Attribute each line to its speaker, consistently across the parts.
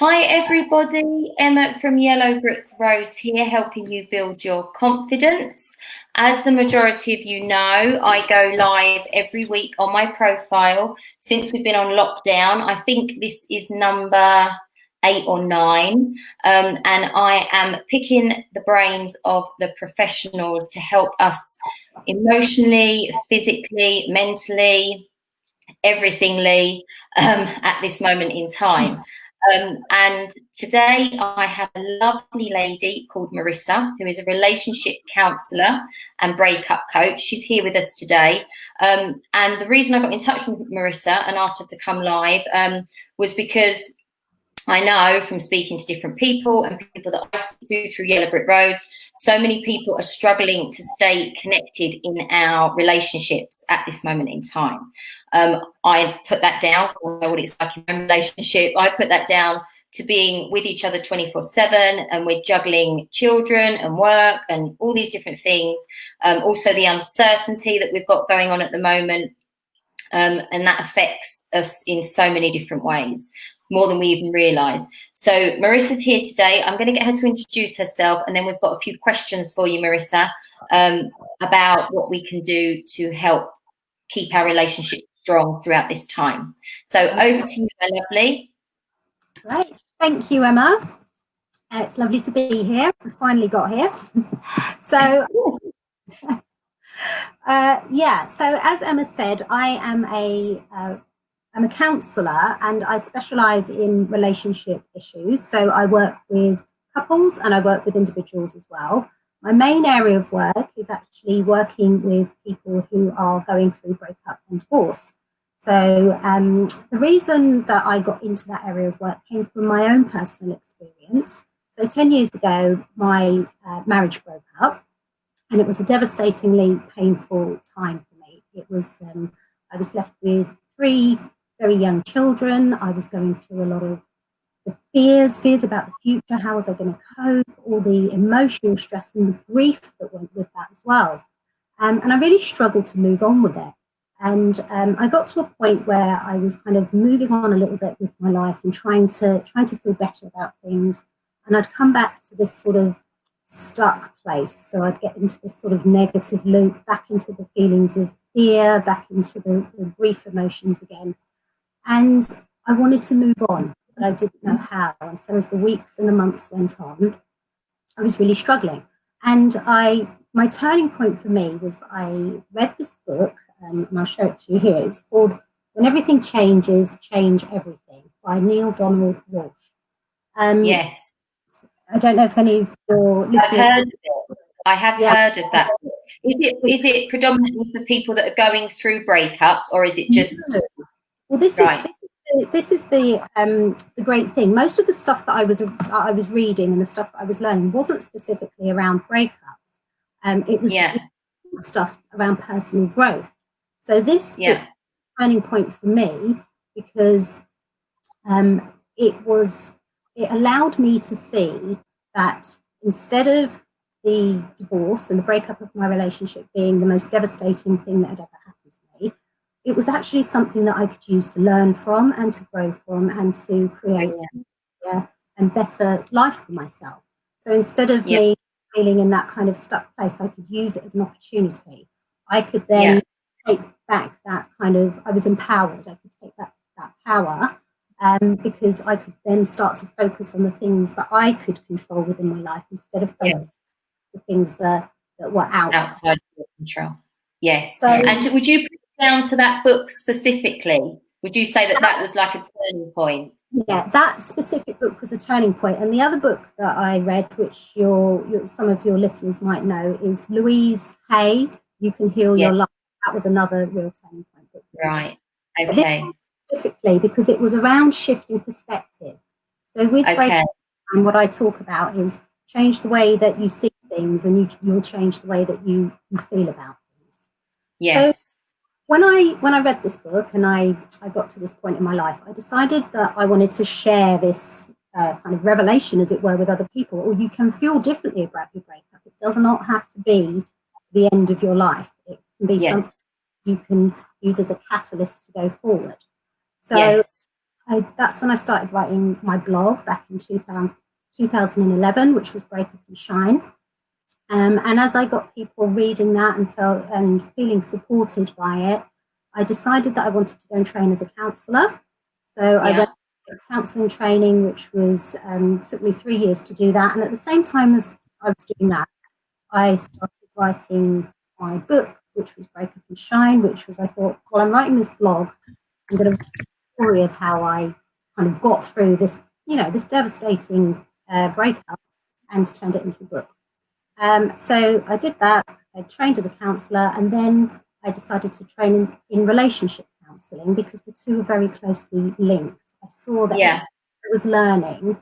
Speaker 1: Hi everybody, Emma from Yellow Brick Roads here, helping you build your confidence. As the majority of you know, I go live every week on my profile since we've been on lockdown. I think this is number 8 or 9, and I am picking the brains of the professionals to help us emotionally, physically, mentally, everythingly at this moment in time. And today I have a lovely lady called Marissa, who is a relationship counsellor and breakup coach. She's here with us today. And the reason I got in touch with Marissa and asked her to come live was because I know from speaking to different people and people that I speak to through Yellow Brick Roads, so many people are struggling to stay connected in our relationships at this moment in time. I put that down, I know what it's like in a relationship. I put that down to being with each other 24/7, and we're juggling children and work and all these different things. Also the uncertainty that we've got going on at the moment, and that affects us in so many different ways, more than we even realise. So Marissa's here today. I'm going to get her to introduce herself, and then we've got a few questions for you, Marissa, about what we can do to help keep our relationship strong throughout this time. So over to you, my lovely.
Speaker 2: Right. Thank you, Emma. It's lovely to be here. We finally got here. So, so as Emma said, I am I'm a counsellor, and I specialise in relationship issues. So I work with couples and I work with individuals as well. My main area of work is actually working with people who are going through breakup and divorce. So the reason that I got into that area of work came from my own personal experience. So 10 years ago, my marriage broke up, and it was a devastatingly painful time for me. It was I was left with 3 very young children. I was going through a lot of the fears about the future. How was I going to cope? All the emotional stress and the grief that went with that as well. And I really struggled to move on with it. And I got to a point where I was kind of moving on a little bit with my life and trying to feel better about things. And I'd come back to this sort of stuck place. So I'd get into this sort of negative loop, back into the feelings of fear, back into the grief emotions again. And I wanted to move on, but I didn't know how. And so as the weeks and the months went on, I was really struggling. And my turning point for me was I read this book, and I'll show it to you here. It's called When Everything Changes, Change Everything by Neil Donald Walsh.
Speaker 1: Yes.
Speaker 2: I don't know if any of your listeners...
Speaker 1: I've heard of it. I have heard of that. Is it predominantly for people that are going through breakups, or is it just...
Speaker 2: Well, this is the great thing. Most of the stuff that I was reading and the stuff that I was learning wasn't specifically around breakups. It was stuff around personal growth. So this was a turning point for me because it allowed me to see that instead of the divorce and the breakup of my relationship being the most devastating thing that had ever happened to me, it was actually something that I could use to learn from and to grow from and to create a better life for myself. So instead of me feeling in that kind of stuck place, I could use it as an opportunity. I could then take back that kind of, I was empowered. I could take that power because I could then start to focus on the things that I could control within my life instead of focus on the things that were outside
Speaker 1: of your control. Yes. So, and would you put it down to that book specifically? Would you say that was like a turning point?
Speaker 2: Yeah, that specific book was a turning point. And the other book that I read, which some of your listeners might know, is Louise Hay, You Can Heal Your Life. That was another real turning point book.
Speaker 1: Right. Okay.
Speaker 2: Specifically because it was around shifting perspective. So with breakup, what I talk about is change the way that you see things, and you'll change the way that you feel about things.
Speaker 1: Yes.
Speaker 2: So when I read this book and I got to this point in my life, I decided that I wanted to share this kind of revelation, as it were, with other people. Or you can feel differently about your breakup. It does not have to be the end of your life. It can be something you can use as a catalyst to go forward. So That's when I started writing my blog back in 2011, which was Break Up and Shine. And as I got people reading that and feeling supported by it, I decided that I wanted to go and train as a counsellor. So I went to counselling training, which was took me 3 years to do that. And at the same time as I was doing that, I started writing my book, which was Break Up and Shine, which was, I thought, well, I'm writing this blog. I'm going to write a story of how I kind of got through this, this devastating breakup and turned it into a book. So I did that. I trained as a counsellor, and then I decided to train in relationship counselling because the two are very closely linked. I saw that I was learning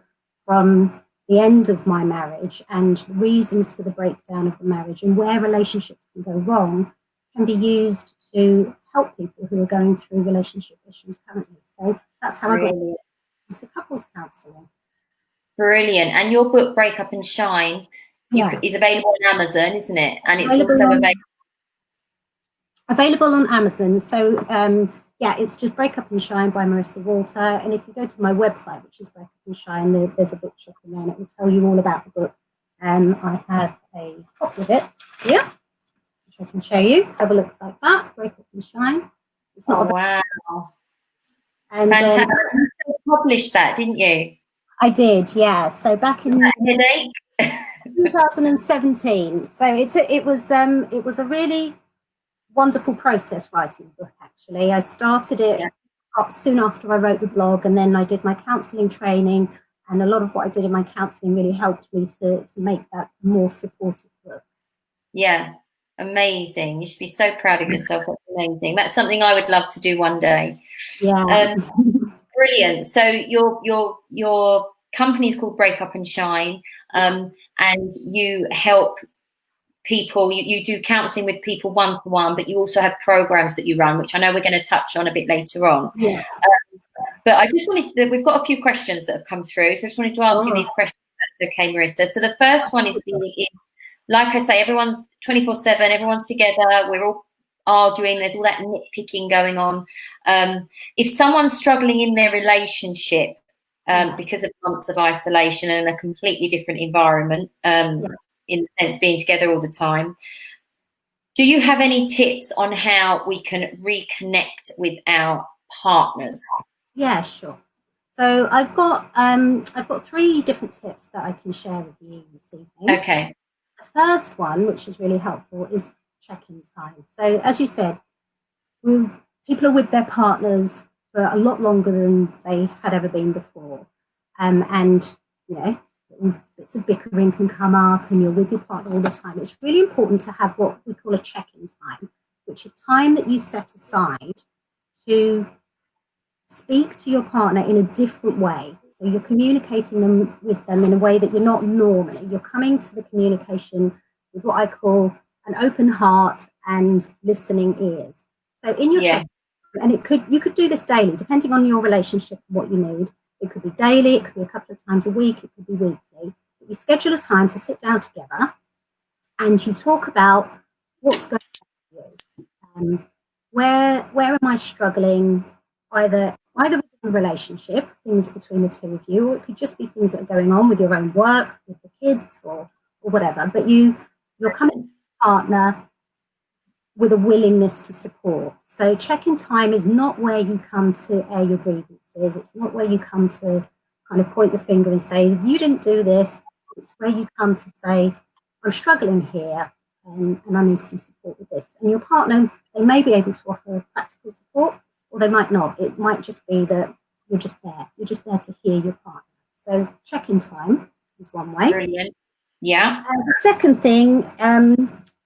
Speaker 2: from the end of my marriage and reasons for the breakdown of the marriage and where relationships can go wrong can be used to help people who are going through relationship issues currently. So that's how I got into couples counselling.
Speaker 1: Brilliant. And your book, Break Up and Shine, is available on Amazon, isn't it? And it's
Speaker 2: available on Amazon. So it's just Break Up and Shine by Marissa Walter. And if you go to my website, which is Break Up and Shine, there's a bookshop in there and it will tell you all about the book. I have a copy of it here, which I can show you. Cover looks like that, Break Up and Shine. It's not
Speaker 1: wow. And fantastic. You published that, didn't you?
Speaker 2: I did, yeah. So back in 2017. So it was a really wonderful process writing the book, actually. I started it soon after I wrote the blog, and then I did my counselling training, and a lot of what I did in my counselling really helped me to make that more supportive book.
Speaker 1: Yeah, amazing. You should be so proud of yourself. That's amazing. That's something I would love to do one day.
Speaker 2: Yeah.
Speaker 1: Brilliant. So your company is called Break Up and Shine, and you help people. You do counselling with people one-to-one, but you also have programs that you run, which I know we're going to touch on a bit later on.
Speaker 2: Yeah.
Speaker 1: But I just wanted to, we've got a few questions that have come through, so I just wanted to ask you these questions, if that's okay, Marissa. So the first one is like I say, everyone's 24/7, everyone's together, we're all arguing, there's all that nitpicking going on. If someone's struggling in their relationship because of months of isolation and a completely different environment, in the sense being together all the time, do you have any tips on how we can reconnect with our partners?
Speaker 2: Yeah, sure. So I've got 3 different tips that I can share with you this evening.
Speaker 1: Okay.
Speaker 2: The first one, which is really helpful, is check-in time. So as you said, people are with their partners for a lot longer than they had ever been before. And, bits of bickering can come up and you're with your partner all the time. It's really important to have what we call a check-in time, which is time that you set aside to speak to your partner in a different way. So you're communicating with them in a way that you're not normally. You're coming to the communication with what I call an open heart and listening ears. So in your check, and you could do this daily, depending on your relationship and what you need. It could be daily, it could be a couple of times a week, it could be weekly. But you schedule a time to sit down together and you talk about what's going on for you. Where am I struggling? Either with the relationship, things between the two of you, or it could just be things that are going on with your own work, with the kids, or whatever. But you're coming to a partner with a willingness to support. So check-in time is not where you come to air your grievances. It's not where you come to kind of point the finger and say, you didn't do this. It's where you come to say, I'm struggling here and I need some support with this. And your partner, they may be able to offer practical support or they might not. It might just be that you're just there. You're just there to hear your partner. So check-in time is one way.
Speaker 1: Brilliant. Yeah.
Speaker 2: The second thing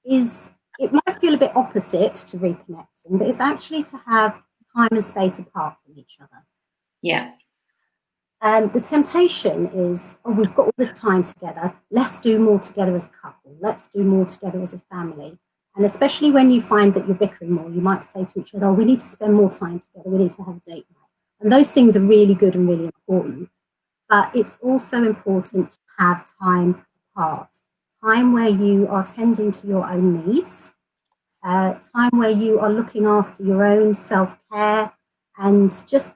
Speaker 2: is, it might feel a bit opposite to reconnecting, but it's actually to have time and space apart from each other.
Speaker 1: Yeah.
Speaker 2: The temptation is, we've got all this time together, let's do more together as a couple, let's do more together as a family. And especially when you find that you're bickering more, you might say to each other, we need to spend more time together, we need to have a date night. And those things are really good and really important. But it's also important to have time apart, time where you are tending to your own needs, time where you are looking after your own self-care, and just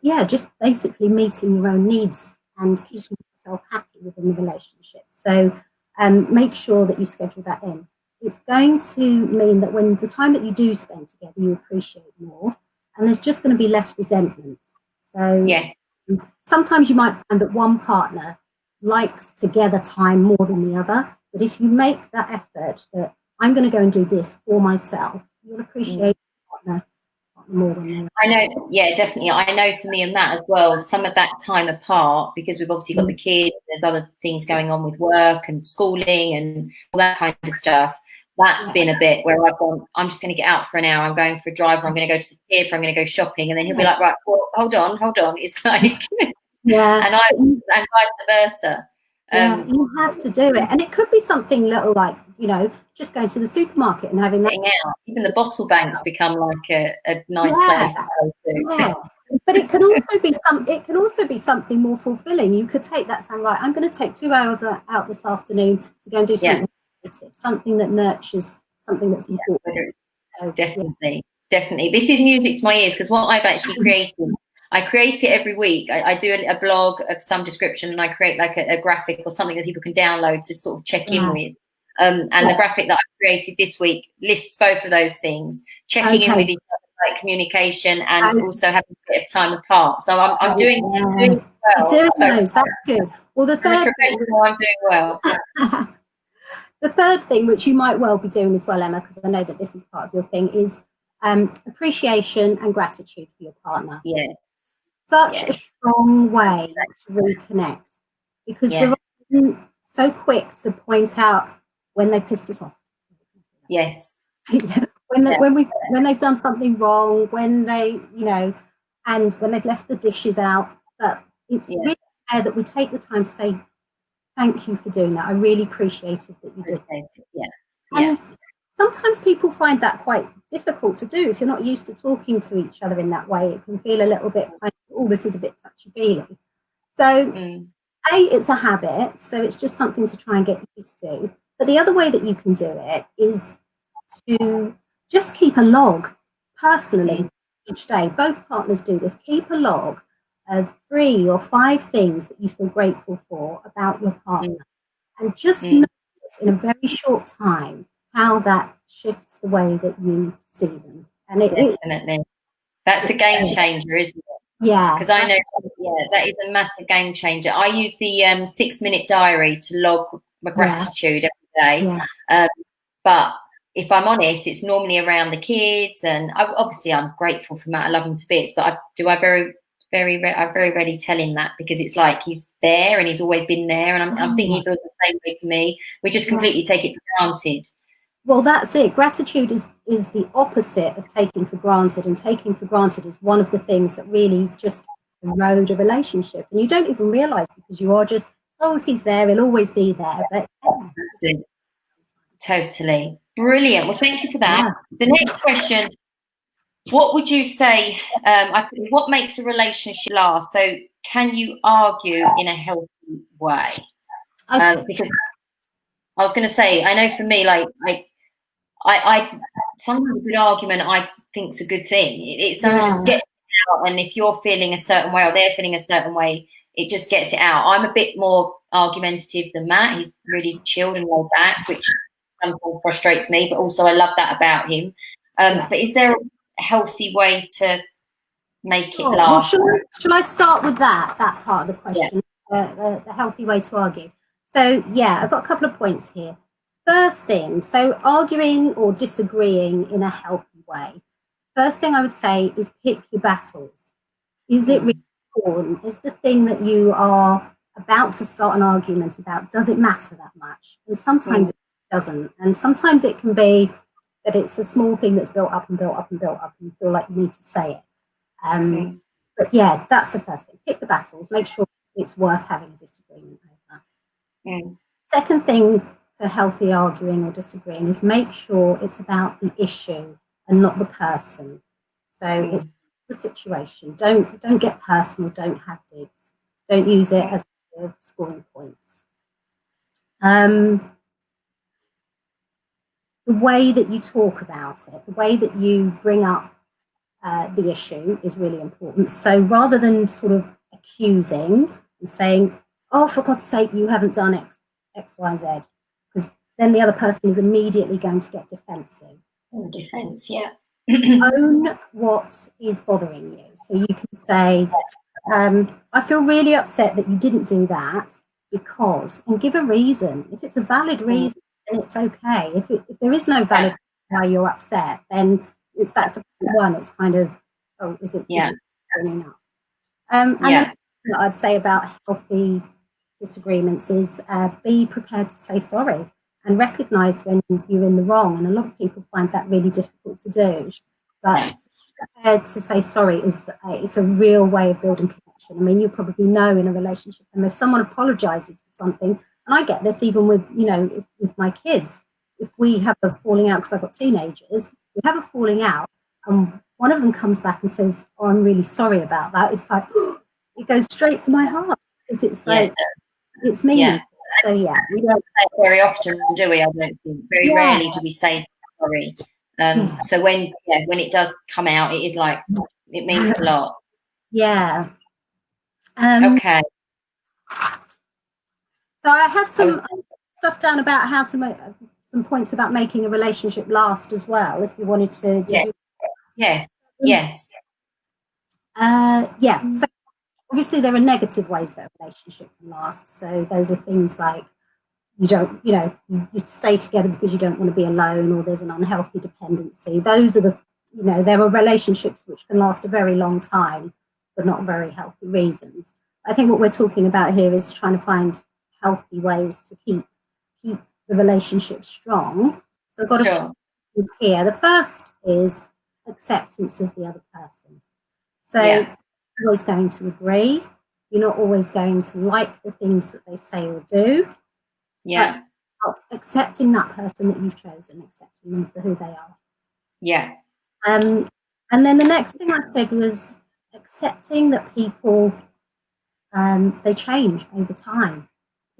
Speaker 2: basically meeting your own needs and keeping yourself happy within the relationship. So make sure that you schedule that in. It's going to mean that when the time that you do spend together, you appreciate more, and there's just going to be less resentment. So
Speaker 1: Yes.
Speaker 2: Sometimes you might find that one partner likes together time more than the other, but if you make that effort that I'm going to go and do this for myself, you'll appreciate your partner more than the other.
Speaker 1: I know, yeah, definitely. I know for me and Matt as well, some of that time apart, because we've obviously got the kids, there's other things going on with work and schooling and all that kind of stuff. That's been a bit where I've gone, I'm just going to get out for an hour. I'm going for a drive, or I'm going to go to the tip, or I'm going to go shopping. And then he'll be like, right, well, hold on. It's like,
Speaker 2: Yeah.
Speaker 1: and vice versa.
Speaker 2: Yeah, you have to do it. And it could be something little like, just going to the supermarket and having that.
Speaker 1: Getting out. Even the bottle banks become like a nice place to go to.
Speaker 2: Yeah. But it can also be something more fulfilling. You could take that saying, right, I'm going to take 2 hours out this afternoon to go and do something creative, something that nurtures, something that's important. So,
Speaker 1: definitely. This is music to my ears, because what I've actually created, I create it every week. I do a blog of some description, and I create like a graphic or something that people can download to sort of check in with. And the graphic that I created this week lists both of those things, checking in with each other, like communication, and also having a bit of time apart. So I'm doing well.
Speaker 2: You're doing those. That's good. Well, the third
Speaker 1: thing, I'm doing well.
Speaker 2: The third thing, which you might well be doing as well, Emma, because I know that this is part of your thing, is appreciation and gratitude for your partner.
Speaker 1: Yes.
Speaker 2: Such a strong way to reconnect, because we're often so quick to point out when they pissed us off.
Speaker 1: Yes.
Speaker 2: when they've done something wrong, when they, and when they've left the dishes out. But it's really rare that we take the time to say, thank you for doing that. I really appreciated that you did. And sometimes people find that quite difficult to do. If you're not used to talking to each other in that way, it can feel a little bit like, oh, this is a bit touchy-feely. So, it's a habit, so it's just something to try and get used to. But the other way that you can do it is to just keep a log personally each day. Both partners do this. Keep a log of 3 or 5 things that you feel grateful for about your partner. And just notice in a very short time how that shifts the way that you see them. And
Speaker 1: definitely. That's a game changer, isn't it?
Speaker 2: Yeah.
Speaker 1: Because I know, that is a massive game changer. I use the 6-minute diary to log my gratitude every day. But if I'm honest, it's normally around the kids, and obviously I'm grateful for Matt. I love him to bits, but I very rarely tell him that, because it's like he's there and he's always been there, and I'm thinking he feels the same way for me. We just completely take it for granted.
Speaker 2: Well, that's it. Gratitude is the opposite of taking for granted, and taking for granted is one of the things that really just erode a relationship, and you don't even realize, because you are just, oh, he's there, he'll always be there. But
Speaker 1: totally brilliant. Well, thank you for that. The next question: what would you say? What makes a relationship last? So, can you argue in a healthy way? Because I was going to say, I know for me, like I sometimes a good argument I think is a good thing. It just gets it out, and if you're feeling a certain way or they're feeling a certain way, it just gets it out. I'm a bit more argumentative than Matt. He's really chilled and laid back, which sometimes frustrates me, but also I love that about him. But is there a healthy way to make it last?
Speaker 2: Well, shall I start with that part of the question, the healthy way to argue? So, I've got a couple of points here. First thing, so arguing or disagreeing in a healthy way. First thing I would say is pick your battles. Is it really important? Is the thing that you are about to start an argument about, does it matter that much? And sometimes it doesn't. And sometimes it can be that it's a small thing that's built up and built up and built up, and you feel like you need to say it. But that's the first thing. Pick the battles. Make sure it's worth having a disagreement over. Second thing for healthy arguing or disagreeing is make sure it's about the issue and not the person. So it's the situation. Don't get personal. Don't have digs. Don't use it as a way of scoring points. The way that you talk about it, the way that you bring up the issue is really important. So rather than sort of accusing and saying, oh, for God's sake, you haven't done X, Y, Z, because then the other person is immediately going to get defensive.
Speaker 1: Oh, defense, yeah.
Speaker 2: Own what is bothering you. So you can say, I feel really upset that you didn't do that because, and give a reason. If it's a valid reason, then it's okay. If there is no valid reason why you're upset, then it's back to point one. It's kind of, oh, is it bringing up? And then what I'd say about healthy disagreements is be prepared to say sorry and recognize when you're in the wrong. And a lot of people find that really difficult to do. But prepared to say sorry is it's a real way of building connection. I mean, you probably know in a relationship, and if someone apologizes for something, and I get this even with, you know, with my kids, if we have a falling out, because I've got teenagers, we have a falling out, and one of them comes back and says, oh, I'm really sorry about that. It's like, it goes straight to my heart, because it's like, it's meaningful. So yeah,
Speaker 1: we don't say it very often, do we? I don't think. Very rarely do we say sorry. So when it does come out, it is like, it means a lot.
Speaker 2: Yeah.
Speaker 1: Okay.
Speaker 2: So I had some stuff down about how to make some points about making a relationship last as well, if you wanted to.
Speaker 1: Yes.
Speaker 2: So obviously there are negative ways that a relationship can last. So those are things like you stay together because you don't want to be alone, or there's an unhealthy dependency. Those are there are relationships which can last a very long time for not very healthy reasons. I think what we're talking about here is trying to find healthy ways to keep the relationship strong. So I've got a few things here. The first is acceptance of the other person. So you're always going to agree. You're not always going to like the things that they say or do.
Speaker 1: Yeah.
Speaker 2: But accepting that person that you've chosen, accepting them for who they are.
Speaker 1: Yeah.
Speaker 2: And then the next thing I said was accepting that people, they change over time.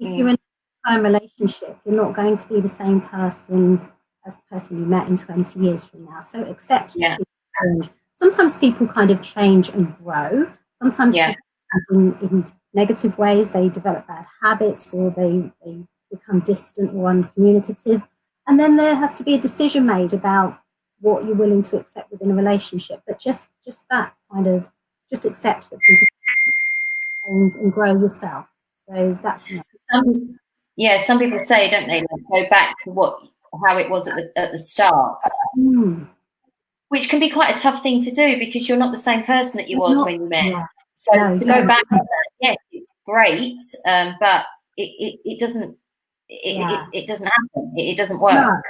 Speaker 2: If you're in a time relationship, you're not going to be the same person as the person you met in 20 years from now. So accept that people change. Sometimes people kind of change and grow. Sometimes in negative ways, they develop bad habits, or they become distant or uncommunicative. And then there has to be a decision made about what you're willing to accept within a relationship. But just that kind of, just accept that people and grow yourself. So that's
Speaker 1: some people say, don't they, like, go back to how it was at the start. Which can be quite a tough thing to do, because you're not the same person that you was when you met. So to go back to that, yes, it's great, but it doesn't happen. It doesn't work.
Speaker 2: No,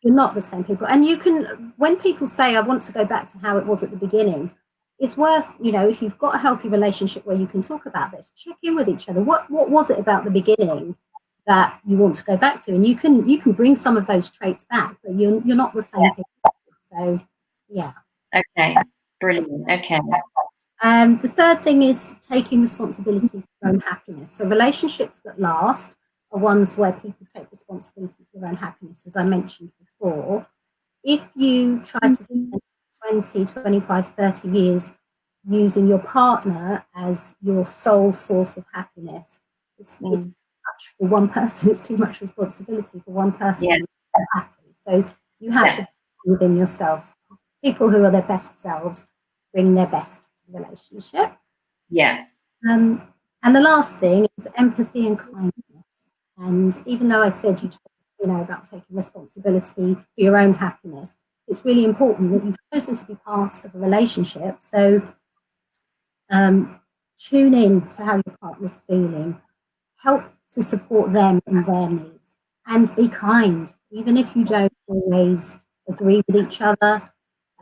Speaker 2: you're not the same people. And you can, when people say, I want to go back to how it was at the beginning, it's worth, if you've got a healthy relationship where you can talk about this, check in with each other. What was it about the beginning that you want to go back to? And you can bring some of those traits back, but you're not the same people. So yeah.
Speaker 1: Okay, brilliant. Okay.
Speaker 2: The third thing is taking responsibility for their own happiness. So relationships that last are ones where people take responsibility for their own happiness, as I mentioned before. If you try to spend 20, 25, 30 years using your partner as your sole source of happiness, it's too much for one person. It's too much responsibility for one person to be happy. So you have to be within yourselves. People who are their best selves bring their best to the relationship.
Speaker 1: Yeah.
Speaker 2: And the last thing is empathy and kindness. And even though I said about taking responsibility for your own happiness, it's really important that you've chosen to be part of a relationship. So tune in to how your partner's feeling, help to support them in their needs, and be kind, even if you don't always agree with each other,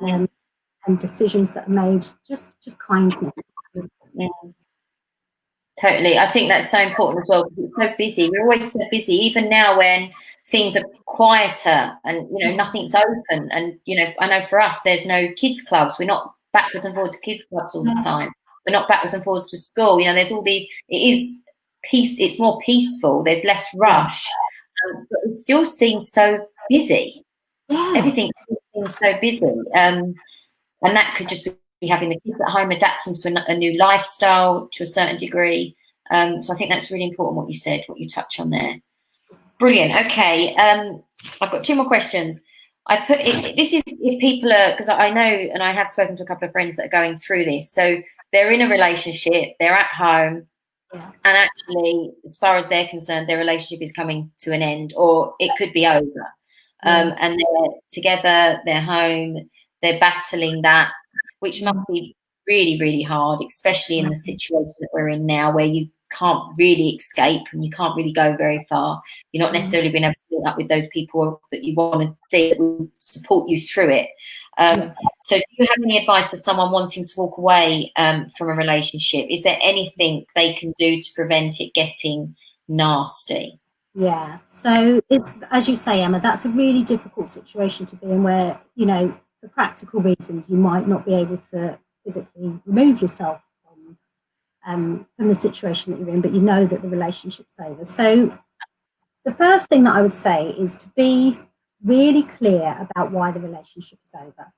Speaker 2: and decisions that are made, just kindness.
Speaker 1: Yeah. Totally. I think that's so important as well, because it's so busy. We're always so busy, even now when things are quieter and, nothing's open. And, I know for us, there's no kids clubs. We're not backwards and forwards to kids clubs all the time. We're not backwards and forwards to school. There's all these, it is peace. It's more peaceful. There's less rush, but it still seems so busy. Everything seems so busy. And that could just be having the kids at home, adapting to a new lifestyle to a certain degree. So I think that's really important what you said, what you touch on there. Brilliant. Okay. I've got 2 more questions. I put it, this is if people are, because I know, and I have spoken to a couple of friends that are going through this. So they're in a relationship, they're at home, and actually, as far as they're concerned, their relationship is coming to an end, or it could be over. And they're together, they're home, they're battling that, which must be really, really hard, especially in the situation that we're in now, where you can't really escape and you can't really go very far. You're not necessarily being able to meet up with those people that you want to see that will support you through it. So do you have any advice for someone wanting to walk away from a relationship? Is there anything they can do to prevent it getting nasty?
Speaker 2: Yeah, so it's, as you say, Emma, that's a really difficult situation to be in, where, you know, for practical reasons, you might not be able to physically remove yourself from the situation that you're in, but you know that the relationship's over. So the first thing that I would say is to be really clear about why the relationship is over,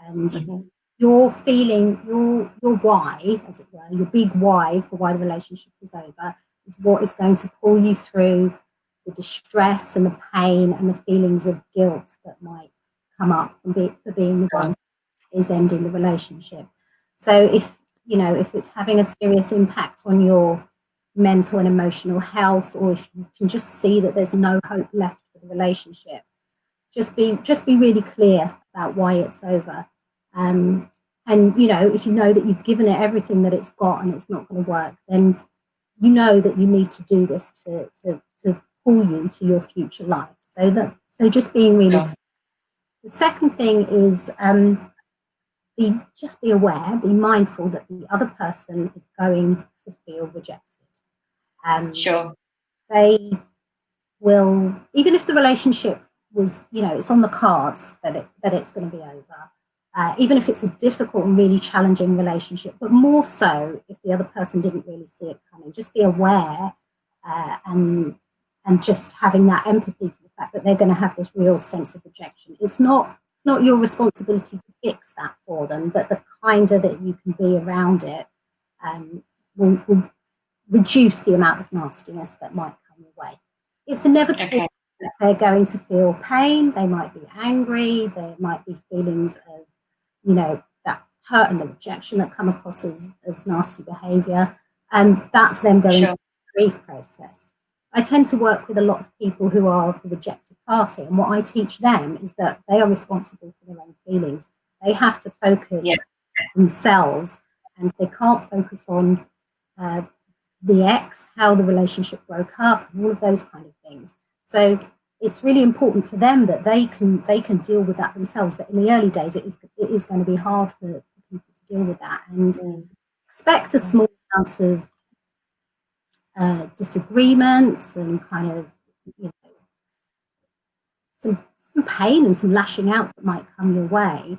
Speaker 2: and your feeling, your why, as it were, your big why for why the relationship is over, is what is going to pull you through the distress and the pain and the feelings of guilt that might come up for being the one who is ending the relationship. So if, you know, if it's having a serious impact on your mental and emotional health, or if you can just see that there's no hope left for the relationship, just be really clear about why it's over. And, you know, if you know that you've given it everything that it's got and it's not going to work, then you know that you need to do this to pull you to your future life. So just being really clear. The second thing is be aware, be mindful that the other person is going to feel rejected. They will, even if the relationship was, you know, it's on the cards that it's going to be over. Even if it's a difficult and really challenging relationship, but more so if the other person didn't really see it coming. Just be aware and just having that empathy for the fact that they're going to have this real sense of rejection. It's not your responsibility to fix that for them, but the kinder that you can be around it will reduce the amount of nastiness that might come your way. It's inevitable that they're going to feel pain. They might be angry. There might be feelings of, you know, that hurt and the rejection that come across as nasty behaviour. And that's them going through the grief process. I tend to work with a lot of people who are the rejected party, and what I teach them is that they are responsible for their own feelings. They have to focus on themselves, and they can't focus on the ex, how the relationship broke up, and all of those kind of things. So it's really important for them that they can deal with that themselves. But in the early days, it is going to be hard for people to deal with that, and expect a small amount of disagreements and kind of, you know, some pain and some lashing out that might come your way.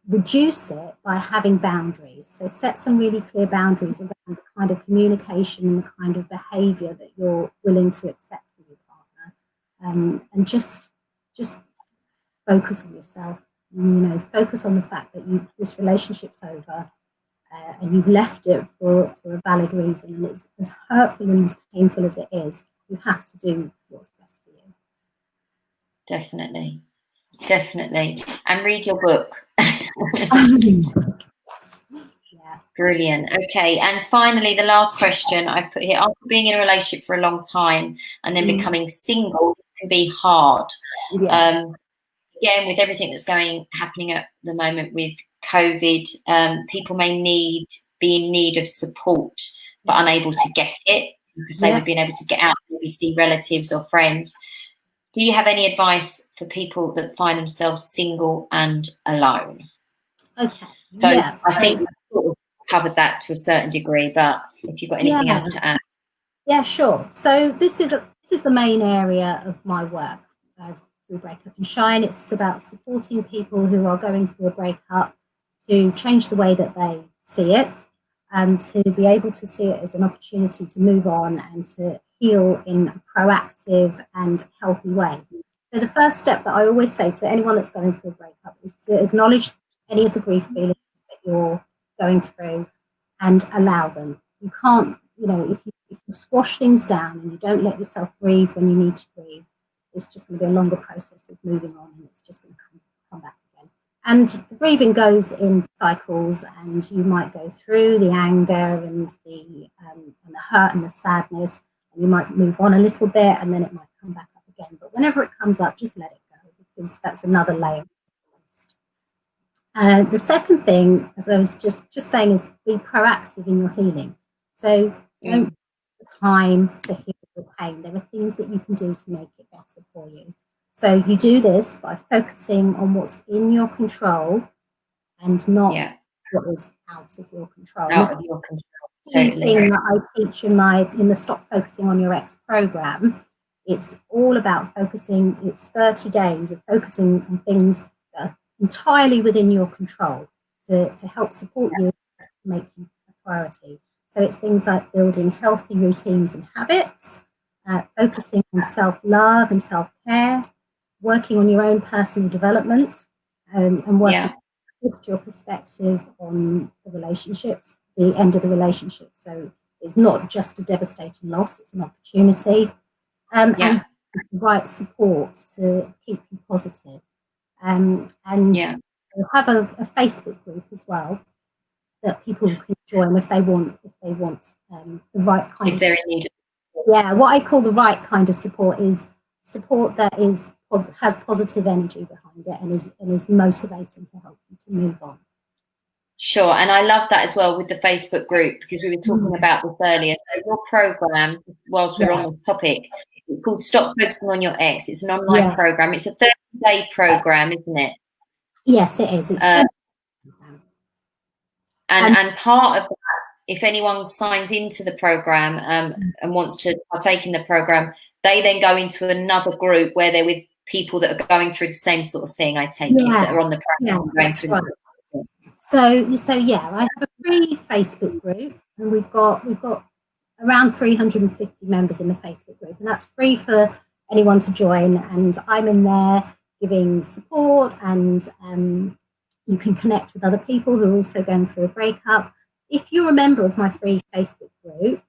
Speaker 2: Reduce it by having boundaries. So set some really clear boundaries around the kind of communication and the kind of behaviour that you're willing to accept from your partner, and just focus on yourself. You know, focus on the fact that this relationship's over, and you've left it for a valid reason. And it's as hurtful and as painful as it is, you have to do what's best for you.
Speaker 1: Definitely. And read your book. Brilliant. Okay. And finally, the last question I put here: after being in a relationship for a long time and then becoming single, it can be hard. Again, with everything that's happening at the moment with COVID, people may be in need of support but unable to get it because they would be able to get out, maybe see relatives or friends. Do you have any advice for people that find themselves single and alone?
Speaker 2: Okay.
Speaker 1: So I think we've sort of covered that to a certain degree, but if you've got anything else to add.
Speaker 2: Yeah, sure. So this is the main area of my work through Breakup and Shine. It's about supporting people who are going through a breakup to change the way that they see it, and to be able to see it as an opportunity to move on and to heal in a proactive and healthy way. So the first step that I always say to anyone that's going through a breakup is to acknowledge any of the grief feelings that you're going through and allow them. You can't, you know, if you squash things down and you don't let yourself breathe when you need to breathe, it's just going to be a longer process of moving on, and it's just going to come back again. And the grieving goes in cycles, and you might go through the anger and the hurt and the sadness, and you might move on a little bit, and then it might come back up again. But whenever it comes up, just let it go, because that's another layer. The second thing, as I was just saying, is be proactive in your healing. So don't take the time to heal your pain. There are things that you can do to make it better for you. So you do this by focusing on what's in your control and not what is out of your control.
Speaker 1: Out of your control.
Speaker 2: Key thing that I teach in the Stop Focusing on Your Ex program, it's all about focusing. It's 30 days of focusing on things that are entirely within your control to help support you, make you a priority. So it's things like building healthy routines and habits, focusing on self-love and self-care, working on your own personal development, and working with your perspective on the relationships, the end of the relationship. So it's not just a devastating loss, it's an opportunity. And the right support to keep you positive. And we'll have a Facebook group as well that people can join if they want the right kind of support. Yeah, what I call the right kind of support is support that has positive energy behind it and is motivating to help you to move on.
Speaker 1: Sure, and I love that as well with the Facebook group, because we were talking about this earlier. So your program, whilst we're on this topic, it's called Stop Focusing on Your Ex. It's an online program. It's a 30-day program, isn't it?
Speaker 2: Yes, it is. It's
Speaker 1: and part of that, if anyone signs into the program and wants to partake in the program, they then go into another group where they're with people that are going through the same sort of thing, I take it, that are on the program going through
Speaker 2: right. So yeah, I have a free Facebook group, and we've got around 350 members in the Facebook group, and that's free for anyone to join. And I'm in there giving support, and you can connect with other people who are also going through a breakup. If you're a member of my free Facebook group,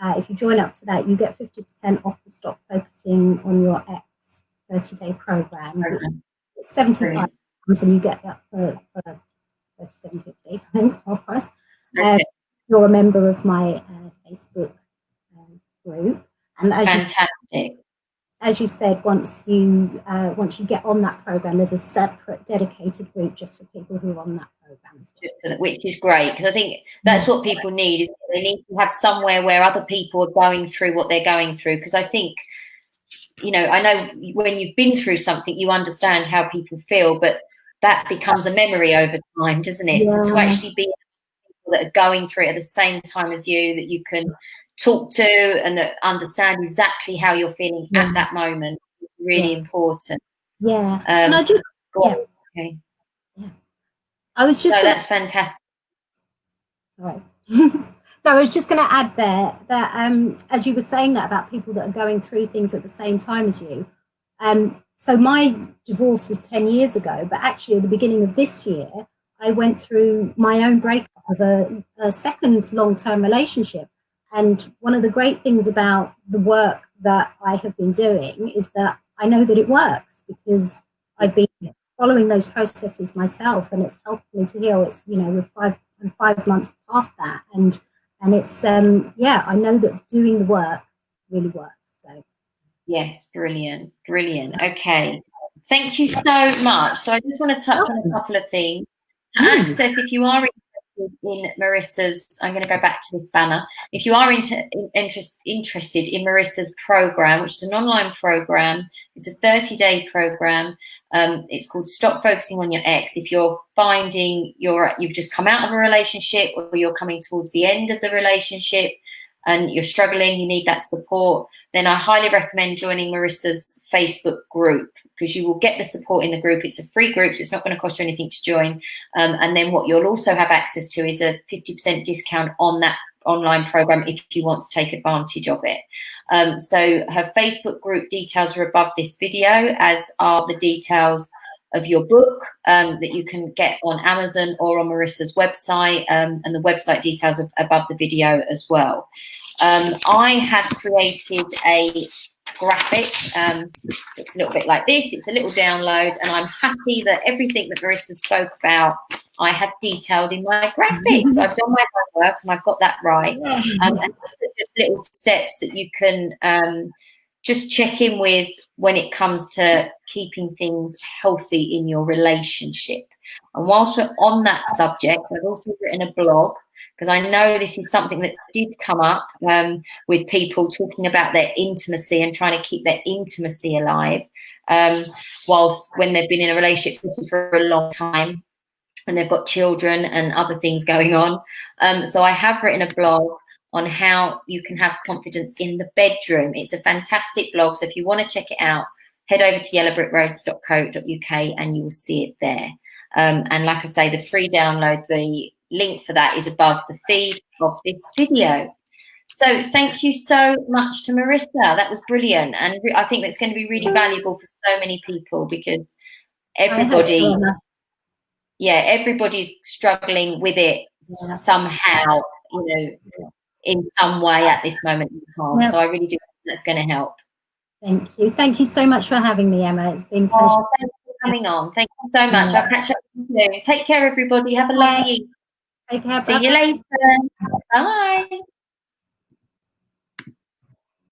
Speaker 2: if you join up to that, you get 50% off the Stop Focusing on Your Ex 30-day program, which is 75 pounds, and you get that for $37.50, I think, half price. You're a member of my Facebook group, and as you said, once you get on that program, there's a separate dedicated group just for people who are on that program as well.
Speaker 1: Which is great, because I think that's what people need, is they need to have somewhere where other people are going through what they're going through. Because I think, you know, I know when you've been through something, you understand how people feel, but that becomes a memory over time, doesn't it? So to actually be people that are going through it at the same time as you, that you can talk to and that understand exactly how you're feeling at that moment, is really important.
Speaker 2: And I just I was just
Speaker 1: that's fantastic.
Speaker 2: Sorry. No, I was just going to add there that as you were saying that about people that are going through things at the same time as you, so my divorce was 10 years ago, but actually at the beginning of this year, I went through my own breakup of a second long-term relationship. And one of the great things about the work that I have been doing is that I know that it works, because I've been following those processes myself, and it's helped me to heal. It's, you know, we're 5 months past that, and it's I know that doing the work really works. So
Speaker 1: yes, brilliant. Okay, thank you so much. So I just want to touch on a couple of things. To access, if you are in Marissa's, I'm going to go back to this banner. If you are interested in Marissa's program, which is an online program, it's a 30-day program. It's called Stop Focusing on Your Ex. If you're finding you've just come out of a relationship, or you're coming towards the end of the relationship and you're struggling, you need that support, then I highly recommend joining Marissa's Facebook group, because you will get the support in the group. It's a free group, so it's not going to cost you anything to join. And then what you'll also have access to is a 50% discount on that online program if you want to take advantage of it. So her Facebook group details are above this video, as are the details of your book that you can get on Amazon or on Marissa's website, and the website details are above the video as well. I have created a graphic. Looks a little bit like this. It's a little download, and I'm happy that everything that Marissa spoke about I have detailed in my graphics. So I've done my homework and I've got that right. And just little steps that you can just check in with when it comes to keeping things healthy in your relationship. And whilst we're on that subject, I've also written a blog, because I know this is something that did come up with people talking about their intimacy and trying to keep their intimacy alive whilst when they've been in a relationship for a long time and they've got children and other things going on. So I have written a blog on how you can have confidence in the bedroom. It's a fantastic blog. So if you want to check it out, head over to yellowbrickroads.co.uk and you will see it there. And like I say, the free download, the link for that is above the feed of this video. So thank you so much to Marissa. That was brilliant. And I think that's going to be really valuable for so many people, because everybody, everybody's struggling with it somehow, you know, in some way at this moment in time. So I really do think that's going to help.
Speaker 2: Thank you. Thank you so much for having me, Emma. It's been a pleasure.
Speaker 1: Thanks for coming on. Thank you so much. I'll catch up with you soon. Take care, everybody. Have a lovely evening.
Speaker 2: Take care.
Speaker 1: See you later. Bye.